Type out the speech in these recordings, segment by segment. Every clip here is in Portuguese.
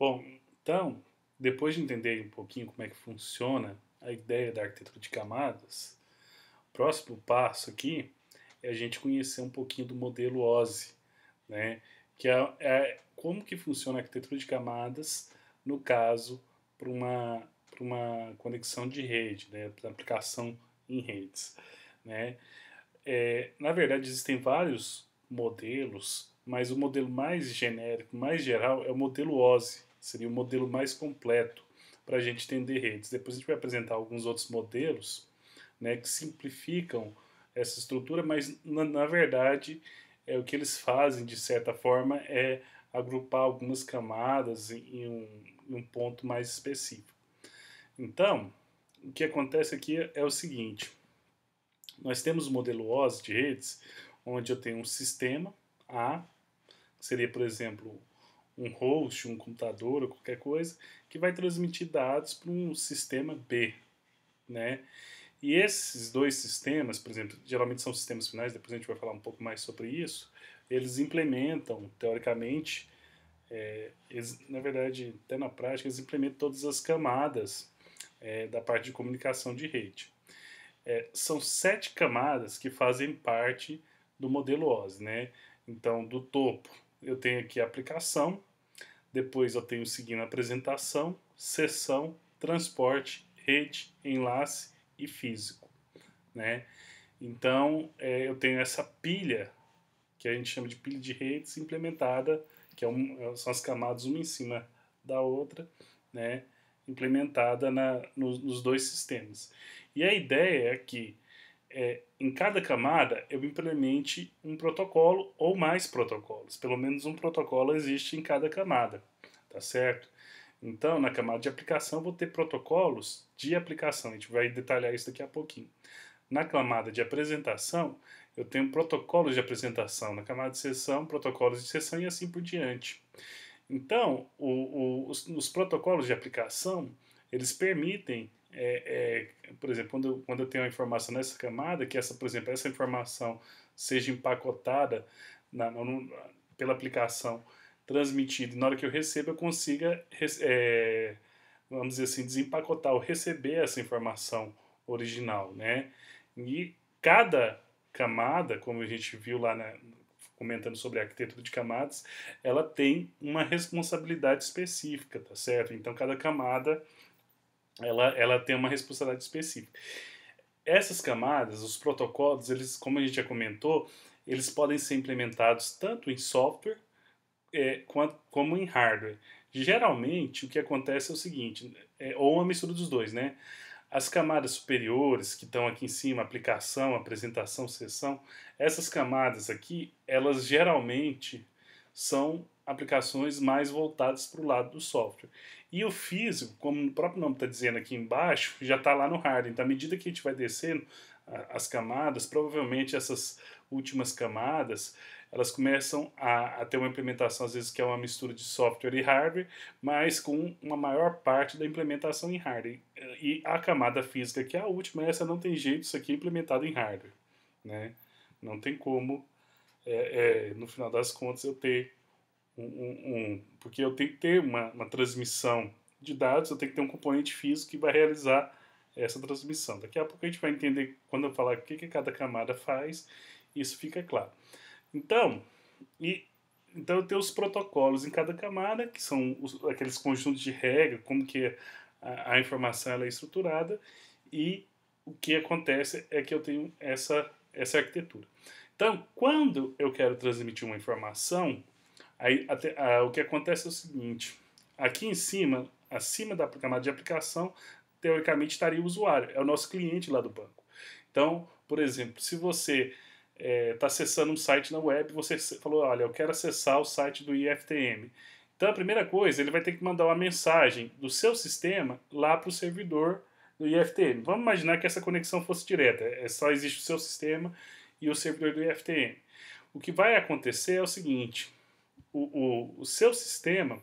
Bom, então, depois de entender um pouquinho como é que funciona a ideia da arquitetura de camadas, o próximo passo aqui é a gente conhecer um pouquinho do modelo OSI, né? Que é como que funciona a arquitetura de camadas no caso para uma conexão de rede, né? Para aplicação em redes, né? Na verdade, existem vários modelos, mas o modelo mais genérico, mais geral, é o modelo OSI. Seria o modelo mais completo para a gente entender redes. Depois a gente vai apresentar alguns outros modelos, né, que simplificam essa estrutura, mas na verdade o que eles fazem, de certa forma, é agrupar algumas camadas em um ponto mais específico. Então, o que acontece aqui é o seguinte: nós temos o modelo OSI de redes, onde eu tenho um sistema A, que seria, por exemplo, um host, um computador ou qualquer coisa, que vai transmitir dados para um sistema B, né? E esses dois sistemas, por exemplo, geralmente são sistemas finais, depois a gente vai falar um pouco mais sobre isso, eles implementam, teoricamente, na verdade, até na prática, eles implementam todas as camadas da parte de comunicação de rede. São 7 camadas que fazem parte do modelo OSI, né? Então, do topo, eu tenho aqui a aplicação, depois eu tenho seguindo a apresentação, sessão, transporte, rede, enlace e físico, né? Então, eu tenho essa pilha, que a gente chama de pilha de redes implementada, que são as camadas uma em cima da outra, né? Implementada nos dois sistemas. E a ideia é que em cada camada eu implemente um protocolo ou mais protocolos. Pelo menos um protocolo existe em cada camada, tá certo? Então, na camada de aplicação, eu vou ter protocolos de aplicação. A gente vai detalhar isso daqui a pouquinho. Na camada de apresentação, eu tenho protocolos de apresentação. Na camada de sessão, protocolos de sessão e assim por diante. Então, os protocolos de aplicação, eles permitem, por exemplo, quando eu tenho uma informação nessa camada, que por exemplo, essa informação seja empacotada pela aplicação, transmitida, e na hora que eu recebo, eu consiga, vamos dizer assim, desempacotar ou receber essa informação original, né? E cada camada, como a gente viu lá comentando sobre a arquitetura de camadas, ela tem uma responsabilidade específica, tá certo? Então cada camada ela tem uma responsabilidade específica. Essas camadas, os protocolos, eles, como a gente já comentou, eles podem ser implementados tanto em software como em hardware. Geralmente, o que acontece é o seguinte, ou uma mistura dos dois, né? As camadas superiores, que estão aqui em cima, aplicação, apresentação, sessão, essas camadas aqui, elas geralmente são aplicações mais voltadas para o lado do software. E o físico, como o próprio nome está dizendo aqui embaixo, já está lá no hardware. Então, à medida que a gente vai descendo as camadas, provavelmente essas últimas camadas, elas começam a ter uma implementação, às vezes, que é uma mistura de software e hardware, mas com uma maior parte da implementação em hardware. E a camada física, que é a última, essa não tem jeito, isso aqui é implementado em hardware, né? Não tem como, no final das contas, eu ter porque eu tenho que ter uma transmissão de dados, eu tenho que ter um componente físico que vai realizar essa transmissão. Daqui a pouco a gente vai entender, quando eu falar o que cada camada faz, isso fica claro. Então, então eu tenho os protocolos em cada camada, que são aqueles conjuntos de regras, como que a informação ela é estruturada, e o que acontece é que eu tenho essa arquitetura. Então, quando eu quero transmitir uma informação, o que acontece é o seguinte: aqui em cima, acima da camada de aplicação, teoricamente estaria o usuário, é o nosso cliente lá do banco. Então, por exemplo, se você está acessando um site na web, você falou, olha, eu quero acessar o site do IFTM. Então, a primeira coisa, ele vai ter que mandar uma mensagem do seu sistema lá para o servidor do IFTM. Vamos imaginar que essa conexão fosse direta, só existe o seu sistema e o servidor do IFTM. O que vai acontecer é o seguinte: o seu sistema,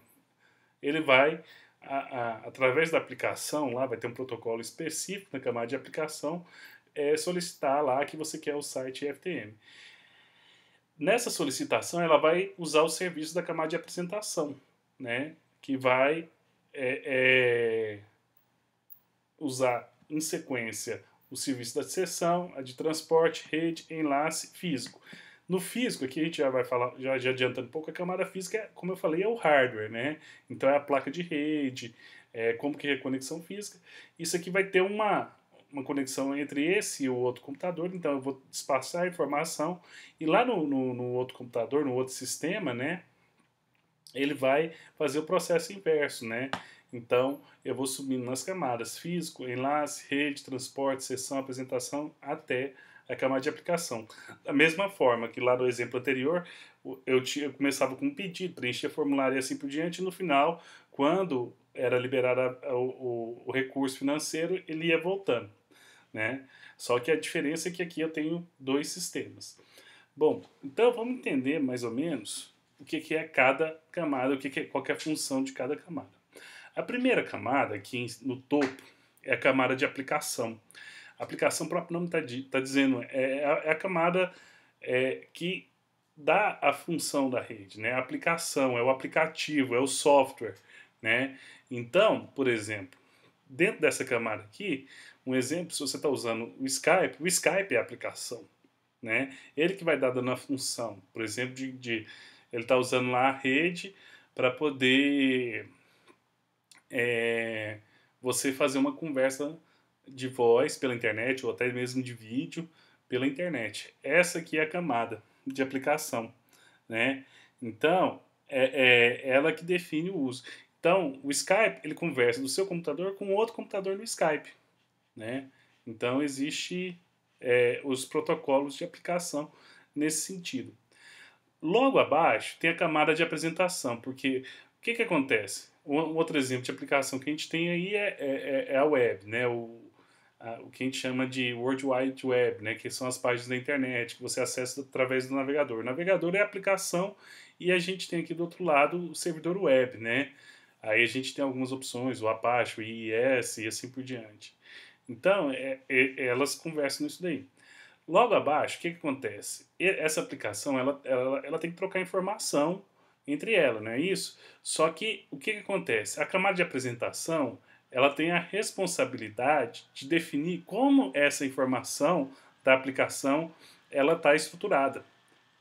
ele vai, através da aplicação, lá vai ter um protocolo específico na camada de aplicação, solicitar lá que você quer o site IFTM. Nessa solicitação, ela vai usar o serviço da camada de apresentação, né? que vai usar em sequência o serviço da seção, a de transporte, rede, enlace, físico. No físico, aqui a gente já vai falar, já adiantando um pouco, a camada física, como eu falei, é o hardware, né? Então é a placa de rede, como que é a conexão física. Isso aqui vai ter uma conexão entre esse e o outro computador, então eu vou despassar a informação, e lá no outro computador, no outro sistema, né? Ele vai fazer o processo inverso, né? Então, eu vou subindo nas camadas físico, enlace, rede, transporte, sessão, apresentação, até a camada de aplicação. Da mesma forma que lá no exemplo anterior, eu começava com um pedido, preenchia formulário e assim por diante, e no final, quando era liberado o recurso financeiro, ele ia voltando, né? Só que a diferença é que aqui eu tenho dois sistemas. Bom, então vamos entender mais ou menos o que é cada camada, qual que é a função de cada camada. A primeira camada, aqui no topo, é a camada de aplicação. A aplicação, o próprio nome está dizendo, é a camada que dá a função da rede, né? A aplicação, é o aplicativo, é o software, né? Então, por exemplo, dentro dessa camada aqui, um exemplo, se você está usando o Skype é a aplicação, né? Ele que vai dar dando a função, por exemplo, ele está usando lá a rede para poder você fazer uma conversa de voz pela internet ou até mesmo de vídeo pela internet. Essa aqui é a camada de aplicação, né? Então, é ela que define o uso. Então, o Skype, ele conversa do seu computador com outro computador no Skype, né? Então, existe os protocolos de aplicação nesse sentido. Logo abaixo tem a camada de apresentação, porque o que acontece? Um outro exemplo de aplicação que a gente tem aí é a web, né? O que a gente chama de World Wide Web, né? Que são as páginas da internet que você acessa através do navegador. O navegador é a aplicação e a gente tem aqui do outro lado o servidor web, né? Aí a gente tem algumas opções, o Apache, o IIS e assim por diante. Então, elas conversam nisso daí. Logo abaixo, o que acontece? Essa aplicação ela tem que trocar informação entre ela, não é isso? Só que o que acontece? A camada de apresentação ela tem a responsabilidade de definir como essa informação da aplicação ela está estruturada,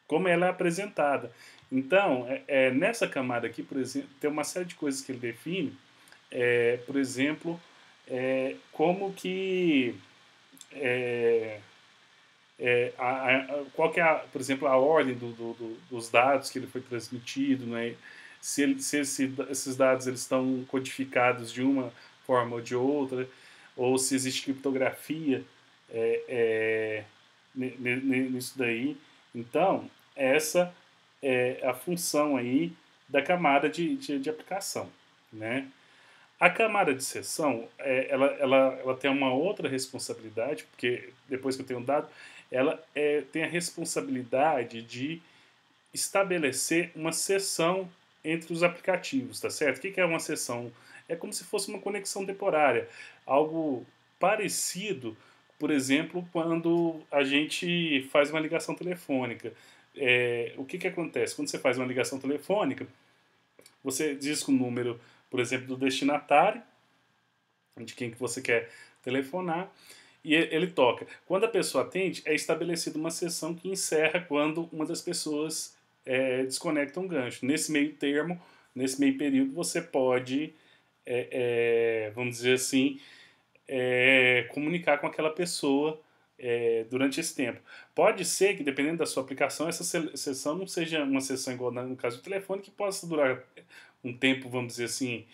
como ela é apresentada. Então, nessa camada aqui, por exemplo, tem uma série de coisas que ele define, por exemplo, como que qual que é, por exemplo, a ordem dos dados que ele foi transmitido, né? Se esses dados eles estão codificados de uma forma ou de outra, ou se existe criptografia nisso daí. Então, essa é a função aí da camada de aplicação, né? A camada de sessão, ela tem uma outra responsabilidade, porque depois que eu tenho dado, ela tem a responsabilidade de estabelecer uma sessão entre os aplicativos, tá certo? O que é uma sessão? É como se fosse uma conexão temporária, algo parecido, por exemplo, quando a gente faz uma ligação telefônica. O que acontece? Quando você faz uma ligação telefônica, você diz com o número, por exemplo, do destinatário, de quem que você quer telefonar, e ele toca. Quando a pessoa atende, é estabelecida uma sessão que encerra quando uma das pessoas desconecta um gancho. Nesse meio termo, nesse meio período, você pode, vamos dizer assim, comunicar com aquela pessoa durante esse tempo. Pode ser que, dependendo da sua aplicação, essa sessão não seja uma sessão igual no caso do telefone, que possa durar um tempo, vamos dizer assim,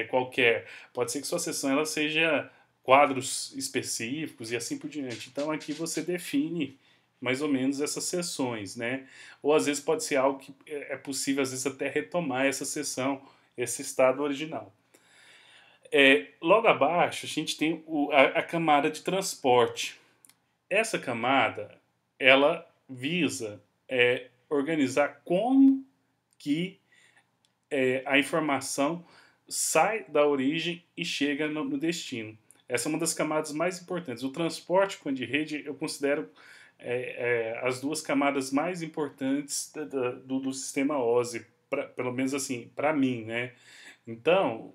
qualquer. Pode ser que sua sessão ela seja quadros específicos e assim por diante. Então aqui você define mais ou menos essas sessões, né? Ou às vezes pode ser algo que é possível às vezes até retomar essa sessão, esse estado original. Logo abaixo a gente tem a camada de transporte. Essa camada ela visa organizar como que a informação sai da origem e chega no destino. Essa é uma das camadas mais importantes. O transporte com de rede eu considero as duas camadas mais importantes do sistema OSI, pelo menos assim, para mim, né? Então,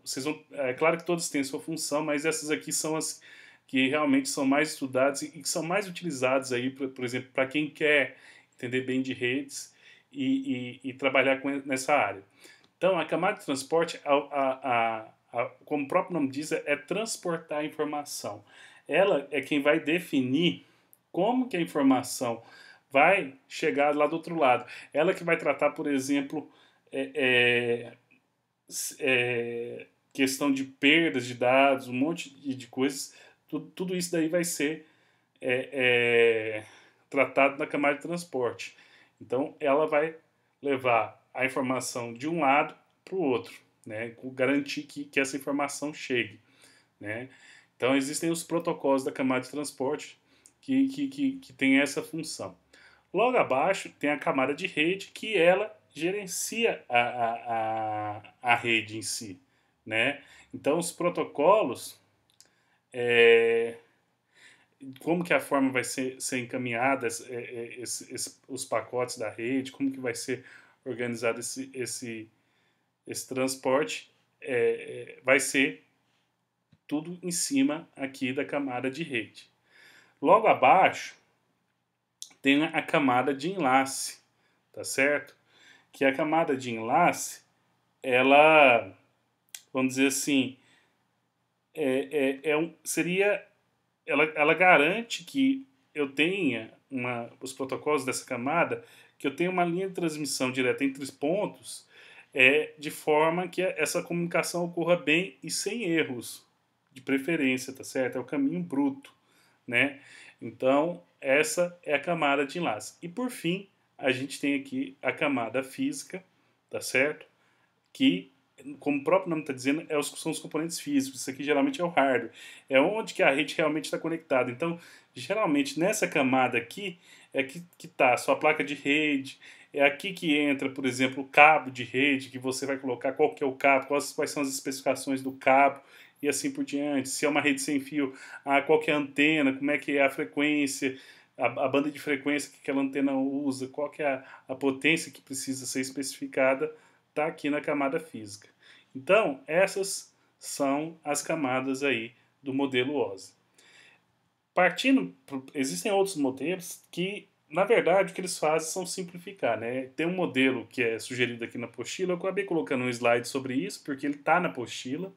é claro que todas têm sua função, mas essas aqui são as que realmente são mais estudadas e que são mais utilizadas aí, por exemplo, para quem quer entender bem de redes e trabalhar nessa área. Então, a camada de transporte, como o próprio nome diz, é transportar a informação. Ela é quem vai definir como que a informação vai chegar lá do outro lado. Ela que vai tratar, por exemplo, é, questão de perdas de dados, um monte de coisas. Tudo isso daí vai ser é, é, tratado na camada de transporte. Então, ela vai levar a informação de um lado para o outro, né? Garantir que essa informação chegue, né? Então, existem os protocolos da camada de transporte que tem essa função. Logo abaixo tem a camada de rede, que ela gerencia a rede em si, né? Então, os protocolos, é, como que a forma vai ser encaminhada, os pacotes da rede, como que vai ser organizado esse transporte, vai ser tudo em cima aqui da camada de rede. Logo abaixo tem a camada de enlace, tá certo? Que a camada de enlace, ela, vamos dizer assim, seria, ela garante que eu tenha os protocolos dessa camada, que eu tenha uma linha de transmissão direta entre os pontos, de forma que essa comunicação ocorra bem e sem erros, de preferência, tá certo? É o caminho bruto, né? Então, essa é a camada de enlace. E por fim, a gente tem aqui a camada física, tá certo? Que, como o próprio nome está dizendo, são os componentes físicos. Isso aqui geralmente é o hardware. É onde que a rede realmente está conectada. Então, geralmente, nessa camada aqui, é que está a sua placa de rede. É aqui que entra, por exemplo, o cabo de rede, que você vai colocar qual que é o cabo, quais são as especificações do cabo, e assim por diante. Se é uma rede sem fio, qual que é a antena, como é que é a frequência, a banda de frequência que aquela antena usa, qual que é a potência que precisa ser especificada, está aqui na camada física. Então, essas são as camadas aí do modelo OSI. Existem outros modelos que, na verdade, o que eles fazem são simplificar, né? Tem um modelo que é sugerido aqui na apostila, eu acabei colocando um slide sobre isso, porque ele está na apostila,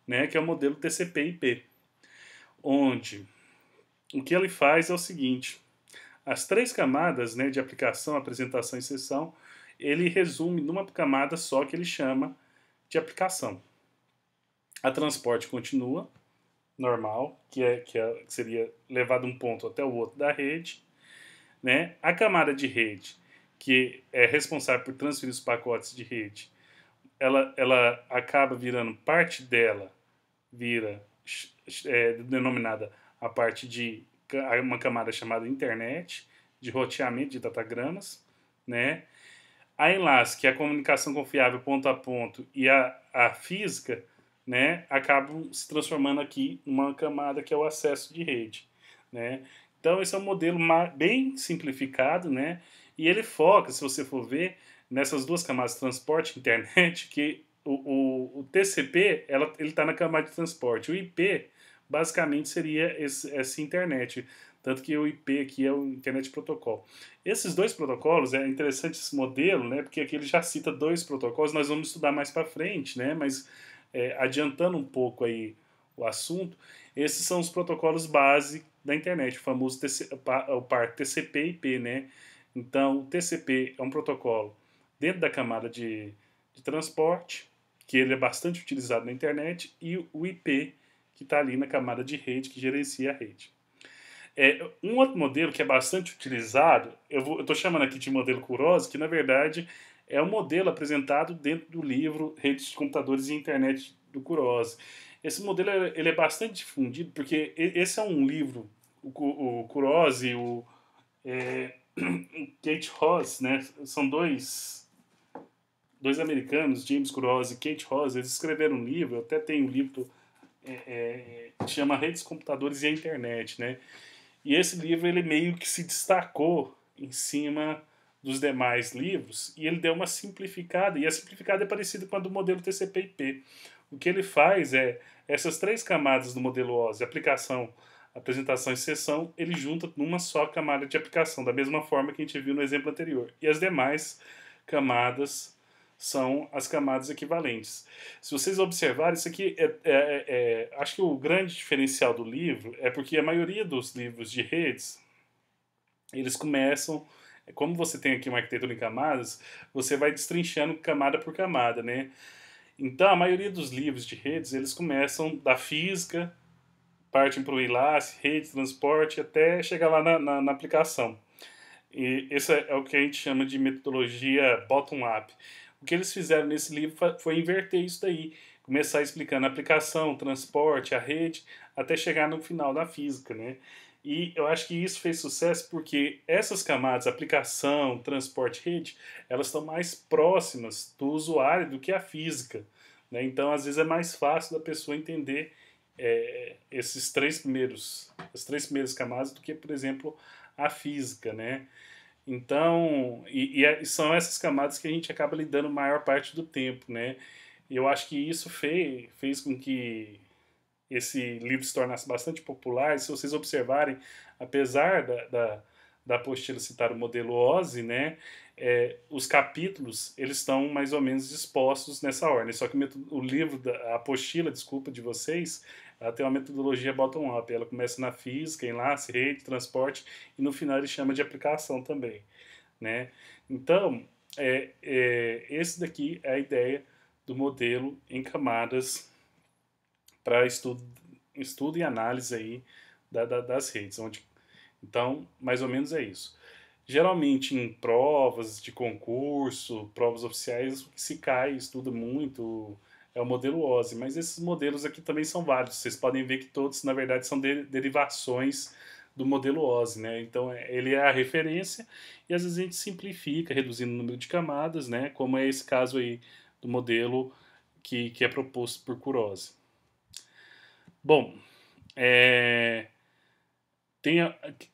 né? Que é o modelo TCP/IP, onde o que ele faz é o seguinte: as três camadas, né, de aplicação, apresentação e sessão, ele resume numa camada só que ele chama de aplicação. A transporte continua, normal, que seria levado um ponto até o outro da rede. Né? A camada de rede, que é responsável por transferir os pacotes de rede, ela acaba virando parte dela, vira denominada a parte de uma camada chamada internet, de roteamento de datagramas, né? A enlace, que é a comunicação confiável ponto a ponto, e a física, né, acabam se transformando aqui numa camada que é o acesso de rede, né? Então esse é um modelo bem simplificado, né? E ele foca, se você for ver, nessas duas camadas, transporte e internet, que o TCP ele está na camada de transporte. O IP basicamente seria essa internet. Tanto que o IP aqui é o Internet Protocol. Esses dois protocolos, é interessante esse modelo, né? Porque aqui ele já cita dois protocolos, nós vamos estudar mais para frente, né? Mas adiantando um pouco aí o assunto, esses são os protocolos base da internet, o famoso o par TCP/IP, né? Então, o TCP é um protocolo dentro da camada de transporte, que ele é bastante utilizado na internet, e o IP, que está ali na camada de rede, que gerencia a rede. Um outro modelo que é bastante utilizado, eu estou chamando aqui de modelo Kurosi, que na verdade é um modelo apresentado dentro do livro Redes de Computadores e Internet do Kurosi. Esse modelo ele é bastante difundido porque esse é um livro, o Kurosi, é, Kate Ross, né? São dois americanos, James Kurosi e Kate Ross, eles escreveram um livro, eu até tenho um livro que chama Redes, Computadores e a Internet, né? E esse livro ele meio que se destacou em cima dos demais livros e ele deu uma simplificada, e a simplificada é parecida com a do modelo TCP/IP. O que ele faz é, essas três camadas do modelo OSI, aplicação, apresentação e sessão, ele junta numa só camada de aplicação, da mesma forma que a gente viu no exemplo anterior. E as demais camadas são as camadas equivalentes. Se vocês observarem, isso aqui acho que o grande diferencial do livro é porque a maioria dos livros de redes, eles começam, como você tem aqui uma arquitetura em camadas, você vai destrinchando camada por camada, né? Então, a maioria dos livros de redes, eles começam da física, partem para o enlace, rede, transporte, até chegar lá na aplicação. E esse é o que a gente chama de metodologia bottom-up. O que eles fizeram nesse livro foi inverter isso daí, começar explicando a aplicação, o transporte, a rede, até chegar no final da física, né? E eu acho que isso fez sucesso porque essas camadas, aplicação, transporte, rede, elas estão mais próximas do usuário do que a física, né? Então, às vezes é mais fácil da pessoa entender as três primeiras camadas do que, por exemplo, a física, né? Então, são essas camadas que a gente acaba lidando a maior parte do tempo, né? E eu acho que isso fez com que esse livro se tornasse bastante popular. E se vocês observarem, apesar da apostila citar o modelo OSI, né, os capítulos eles estão mais ou menos dispostos nessa ordem. Só que o livro, a apostila, desculpa, de vocês, ela tem uma metodologia bottom-up. Ela começa na física, enlace, rede, transporte, e no final ele chama de aplicação também, né? Então, esse daqui é a ideia do modelo em camadas para estudo e análise aí das redes. Então, mais ou menos é isso. Geralmente em provas de concurso, provas oficiais, o que se cai, estuda muito, é o modelo OSI, mas esses modelos aqui também são válidos. Vocês podem ver que todos, na verdade, são derivações do modelo OSI, né? Então, ele é a referência e às vezes a gente simplifica, reduzindo o número de camadas, né? Como é esse caso aí do modelo que é proposto por Kurosi. Bom,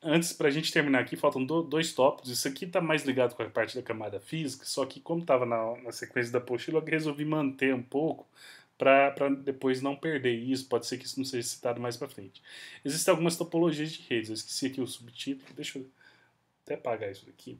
antes, para a gente terminar aqui, faltam dois tópicos. Isso aqui está mais ligado com a parte da camada física, só que como estava na sequência da apostila, eu resolvi manter um pouco para depois não perder isso. Pode ser que isso não seja citado mais para frente. Existem algumas topologias de redes. Eu esqueci aqui o subtítulo. Deixa eu até apagar isso aqui.